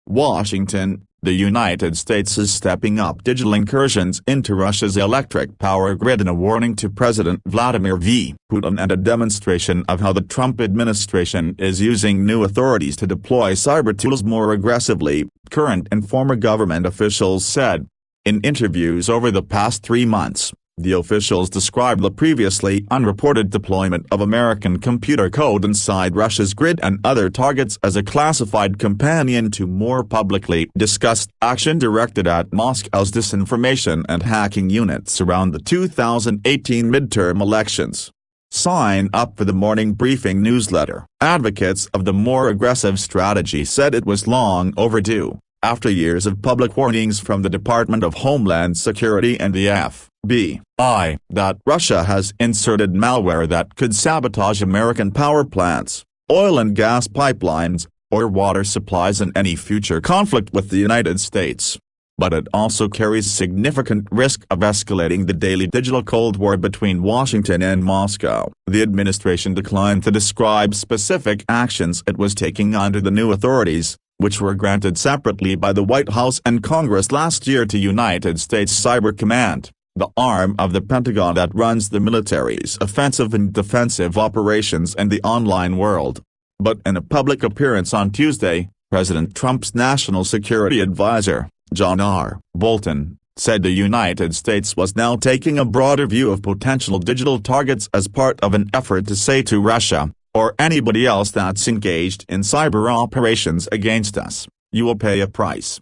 Washington, the United States is stepping up digital incursions into Russia's electric power grid in a warning to President Vladimir Putin and a demonstration of how the Trump administration is using new authorities to deploy cyber tools more aggressively, current and former government officials said. In interviews over the past 3 months, the officials described the previously unreported deployment of American computer code inside Russia's grid and other targets as a classified companion to more publicly discussed action directed at Moscow's disinformation and hacking units around the 2018 midterm elections. Sign up for the morning briefing newsletter. Advocates of the more aggressive strategy said it was long overdue, after years of public warnings from the Department of Homeland Security and the FBI, that Russia has inserted malware that could sabotage American power plants, oil and gas pipelines, or water supplies in any future conflict with the United States. But it also carries significant risk of escalating the daily digital Cold War between Washington and Moscow. The administration declined to describe specific actions it was taking under the new authorities, which were granted separately by the White House and Congress last year to United States Cyber Command, the arm of the Pentagon that runs the military's offensive and defensive operations in the online world. But in a public appearance on Tuesday, President Trump's national security advisor, John R. Bolton, said the United States was now taking a broader view of potential digital targets as part of an effort to say to Russia, or anybody else that's engaged in cyber operations against us, you will pay a price.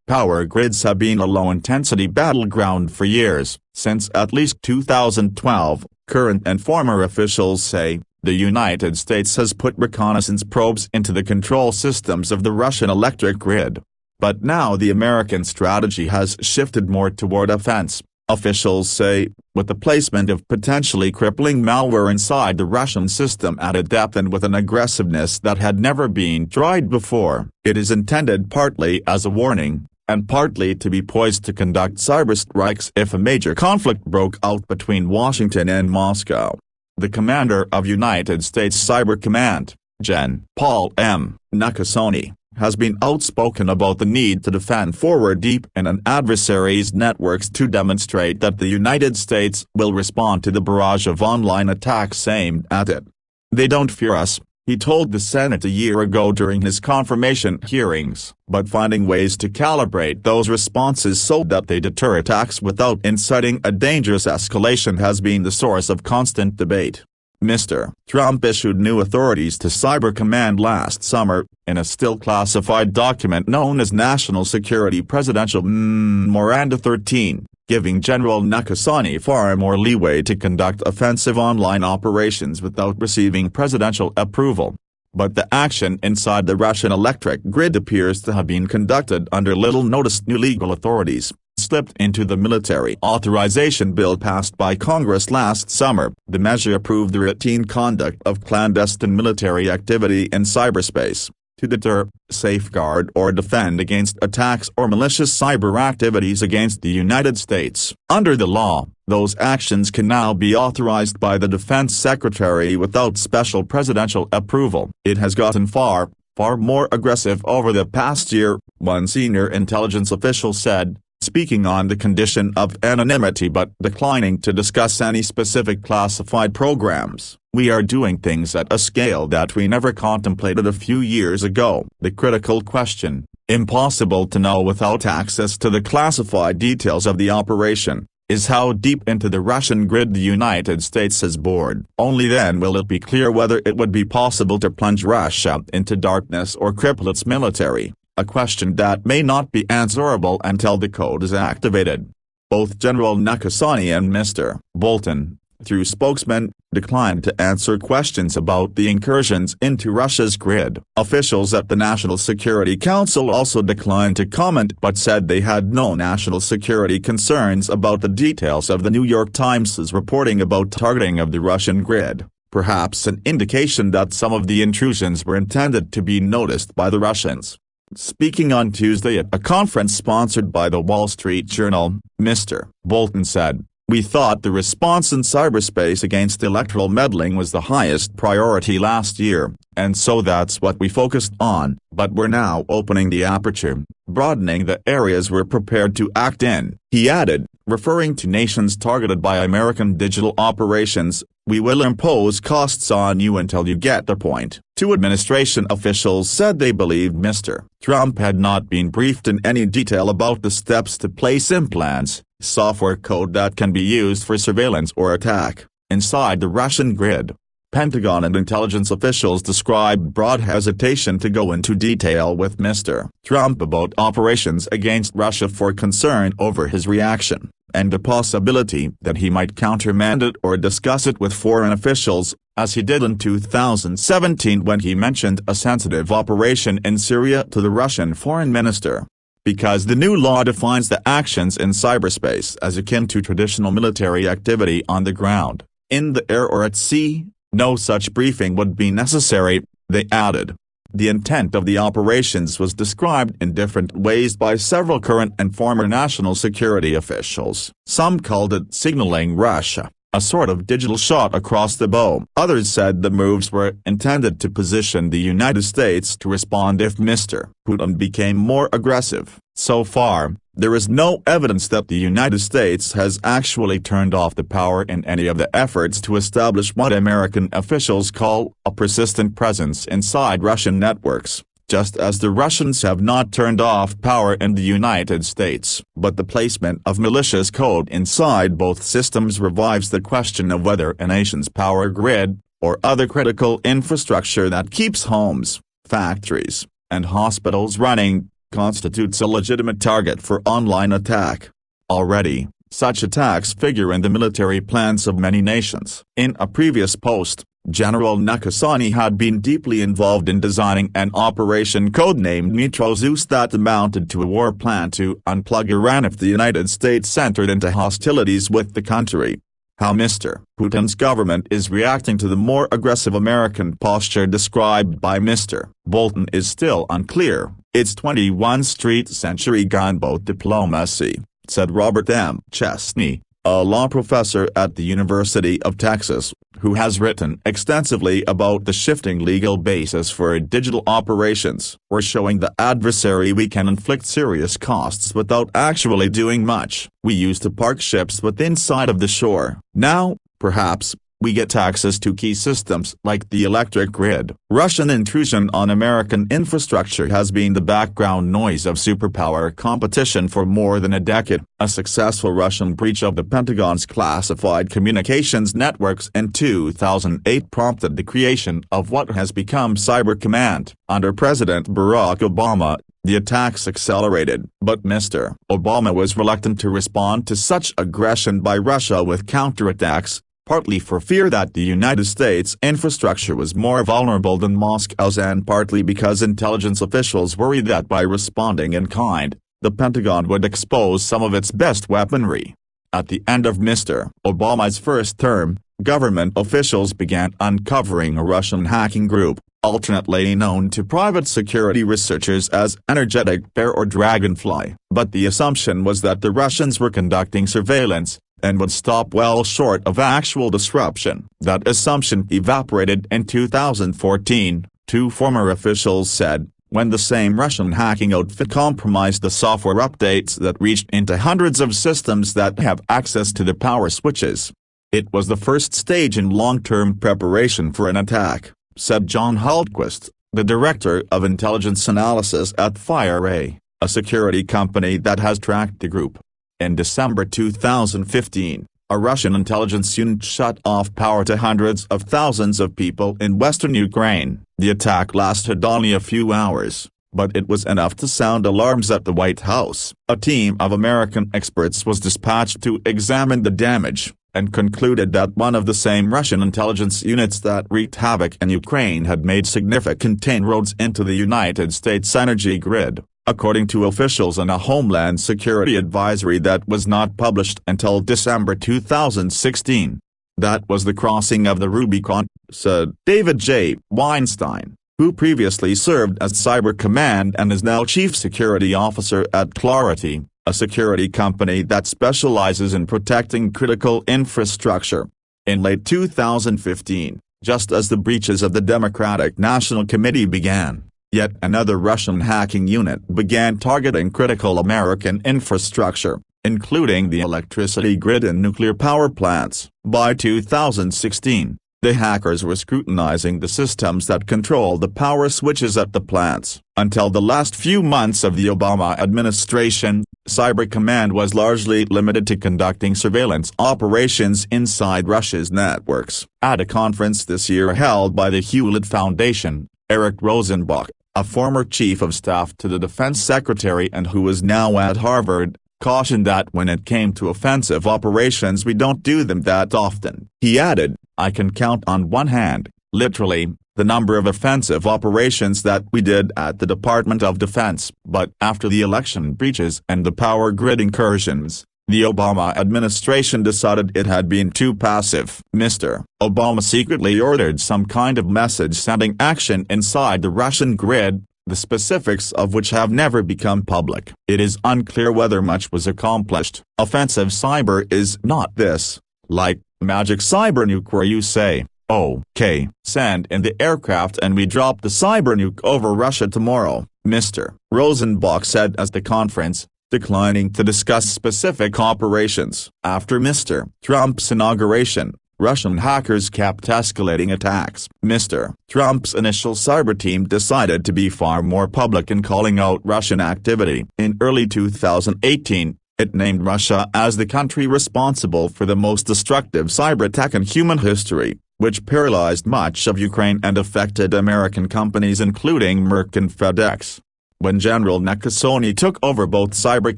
Power grids have been a low-intensity battleground for years, since at least 2012, current and former officials say. The United States has put reconnaissance probes into the control systems of the Russian electric grid. But now the American strategy has shifted more toward offense, officials say, with the placement of potentially crippling malware inside the Russian system at a depth and with an aggressiveness that had never been tried before. It is intended partly as a warning, and partly to be poised to conduct cyber strikes if a major conflict broke out between Washington and Moscow. The commander of United States Cyber Command, Gen. Paul M. Nakasone, has been outspoken about the need to defend forward deep in an adversary's networks to demonstrate that the United States will respond to the barrage of online attacks aimed at it. They don't fear us, he told the Senate a year ago during his confirmation hearings, but finding ways to calibrate those responses so that they deter attacks without inciting a dangerous escalation has been the source of constant debate. Mr. Trump issued new authorities to Cyber Command last summer, in a still classified document known as National Security Presidential Memoranda 13, giving General Nakasone far more leeway to conduct offensive online operations without receiving presidential approval. But the action inside the Russian electric grid appears to have been conducted under little notice. New legal authorities slipped into the military authorization bill passed by Congress last summer. The measure approved the routine conduct of clandestine military activity in cyberspace, to deter, safeguard or defend against attacks or malicious cyber activities against the United States. Under the law, those actions can now be authorized by the Defense Secretary without special presidential approval. It has gotten far more aggressive over the past year, one senior intelligence official said, speaking on the condition of anonymity but declining to discuss any specific classified programs. We are doing things at a scale that we never contemplated a few years ago. The critical question, impossible to know without access to the classified details of the operation, is how deep into the Russian grid the United States has bored. Only then will it be clear whether it would be possible to plunge Russia into darkness or cripple its military. A question that may not be answerable until the code is activated. Both General Nakasone and Mr. Bolton, through spokesmen, declined to answer questions about the incursions into Russia's grid. Officials at the National Security Council also declined to comment but said they had no national security concerns about the details of the New York Times' reporting about targeting of the Russian grid, perhaps an indication that some of the intrusions were intended to be noticed by the Russians. Speaking on Tuesday at a conference sponsored by the Wall Street Journal, Mr. Bolton said, We thought the response in cyberspace against electoral meddling was the highest priority last year, and so that's what we focused on, but we're now opening the aperture, broadening the areas we're prepared to act in." He added, referring to nations targeted by American digital operations, "We will impose costs on you until you get the point." Two administration officials said they believed Mr. Trump had not been briefed in any detail about the steps to place implants, software code that can be used for surveillance or attack, inside the Russian grid. Pentagon and intelligence officials described broad hesitation to go into detail with Mr. Trump about operations against Russia for concern over his reaction, and the possibility that he might countermand it or discuss it with foreign officials, as he did in 2017 when he mentioned a sensitive operation in Syria to the Russian foreign minister. Because the new law defines the actions in cyberspace as akin to traditional military activity on the ground, in the air or at sea, no such briefing would be necessary, they added. The intent of the operations was described in different ways by several current and former national security officials. Some called it signaling Russia, a sort of digital shot across the bow. Others said the moves were intended to position the United States to respond if Mr. Putin became more aggressive. So far, there is no evidence that the United States has actually turned off the power in any of the efforts to establish what American officials call a persistent presence inside Russian networks, just as the Russians have not turned off power in the United States. But the placement of malicious code inside both systems revives the question of whether a nation's power grid, or other critical infrastructure that keeps homes, factories, and hospitals running, constitutes a legitimate target for online attack. Already, such attacks figure in the military plans of many nations. In a previous post, General Nakasone had been deeply involved in designing an operation codenamed Nitro Zeus that amounted to a war plan to unplug Iran if the United States entered into hostilities with the country. How Mr. Putin's government is reacting to the more aggressive American posture described by Mr. Bolton is still unclear. "It's 21st century gunboat diplomacy," said Robert M. Chesney, a law professor at the University of Texas, who has written extensively about the shifting legal basis for digital operations. "We're showing the adversary we can inflict serious costs without actually doing much. We used to park ships within sight of the shore. Now, perhaps, we get access to key systems like the electric grid." Russian intrusion on American infrastructure has been the background noise of superpower competition for more than a decade. A successful Russian breach of the Pentagon's classified communications networks in 2008 prompted the creation of what has become Cyber Command. Under President Barack Obama, the attacks accelerated, but Mr. Obama was reluctant to respond to such aggression by Russia with counterattacks, partly for fear that the United States infrastructure was more vulnerable than Moscow's and partly because intelligence officials worried that by responding in kind, the Pentagon would expose some of its best weaponry. At the end of Mr. Obama's first term, government officials began uncovering a Russian hacking group, alternately known to private security researchers as Energetic Bear or Dragonfly. But the assumption was that the Russians were conducting surveillance, and would stop well short of actual disruption. That assumption evaporated in 2014, two former officials said, when the same Russian hacking outfit compromised the software updates that reached into hundreds of systems that have access to the power switches. "It was the first stage in long-term preparation for an attack," said John Hultquist, the director of intelligence analysis at FireEye, a security company that has tracked the group. In December 2015, a Russian intelligence unit shut off power to hundreds of thousands of people in western Ukraine. The attack lasted only a few hours, but it was enough to sound alarms at the White House. A team of American experts was dispatched to examine the damage, and concluded that one of the same Russian intelligence units that wreaked havoc in Ukraine had made significant inroads into the United States energy grid, according to officials in a Homeland Security advisory that was not published until December 2016. "That was the crossing of the Rubicon," said David J. Weinstein, who previously served as Cyber Command and is now Chief Security Officer at Clarity, a security company that specializes in protecting critical infrastructure. In late 2015, just as the breaches of the Democratic National Committee began, yet another Russian hacking unit began targeting critical American infrastructure, including the electricity grid and nuclear power plants. By 2016, the hackers were scrutinizing the systems that control the power switches at the plants. Until the last few months of the Obama administration, Cyber Command was largely limited to conducting surveillance operations inside Russia's networks. At a conference this year held by the Hewlett Foundation, Eric Rosenbach, a former chief of staff to the defense secretary and who is now at Harvard, cautioned that when it came to offensive operations we don't do them that often. He added, "I can count on one hand, literally, the number of offensive operations that we did at the Department of Defense." But after the election breaches and the power grid incursions, the Obama administration decided it had been too passive. Mr. Obama secretly ordered some kind of message-sending action inside the Russian grid, the specifics of which have never become public. It is unclear whether much was accomplished. Offensive cyber is not this, like, magic cyber nuke where you say, "Okay, send in the aircraft and we drop the cyber nuke over Russia tomorrow," Mr. Rosenbach said at the conference, declining to discuss specific operations. After Mr. Trump's inauguration, Russian hackers kept escalating attacks. Mr. Trump's initial cyber team decided to be far more public in calling out Russian activity. In early 2018, it named Russia as the country responsible for the most destructive cyber attack in human history, which paralyzed much of Ukraine and affected American companies including Merck and FedEx. When General Nakasone took over both Cyber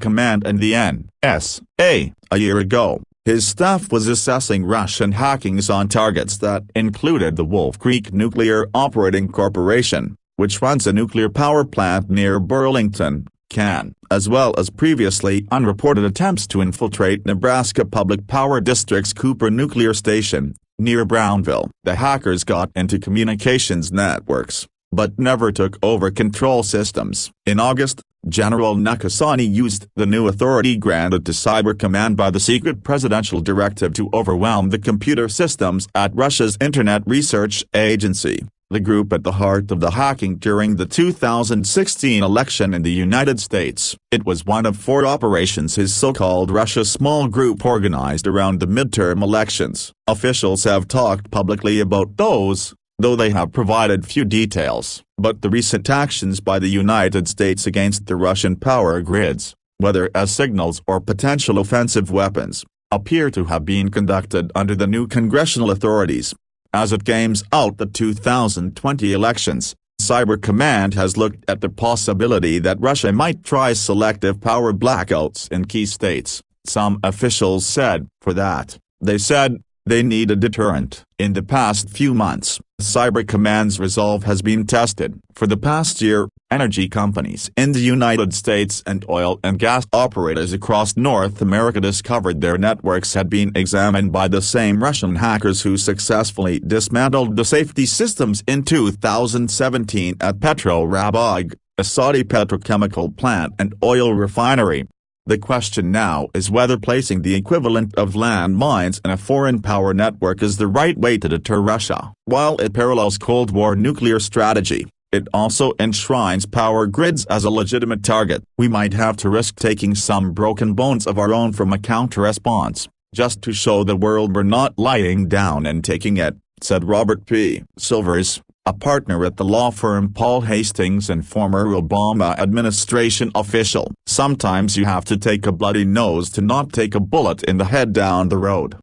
Command and the NSA a year ago, his staff was assessing Russian hackings on targets that included the Wolf Creek Nuclear Operating Corporation, which runs a nuclear power plant near Burlington, CAN, as well as previously unreported attempts to infiltrate Nebraska Public Power District's Cooper Nuclear Station, near Brownville. The hackers got into communications networks, but never took over control systems. In August, General Nakasone used the new authority granted to Cyber Command by the secret presidential directive to overwhelm the computer systems at Russia's Internet Research Agency, the group at the heart of the hacking during the 2016 election in the United States. It was one of 4 operations his so-called Russia small group organized around the midterm elections. Officials have talked publicly about those, though they have provided few details. But the recent actions by the United States against the Russian power grids, whether as signals or potential offensive weapons, appear to have been conducted under the new congressional authorities. As it games out the 2020 elections, Cyber Command has looked at the possibility that Russia might try selective power blackouts in key states. Some officials said, for that, they said, they need a deterrent. In the past few months, Cyber Command's resolve has been tested. For the past year, energy companies in the United States and oil and gas operators across North America discovered their networks had been examined by the same Russian hackers who successfully dismantled the safety systems in 2017 at Petro Rabigh, a Saudi petrochemical plant and oil refinery. The question now is whether placing the equivalent of landmines in a foreign power network is the right way to deter Russia. While it parallels Cold War nuclear strategy, it also enshrines power grids as a legitimate target. We might have to risk taking some broken bones of our own from a counter-response, just to show the world we're not lying down and taking it, said Robert P. Silvers, a partner at the law firm Paul Hastings and former Obama administration official. Sometimes you have to take a bloody nose to not take a bullet in the head down the road.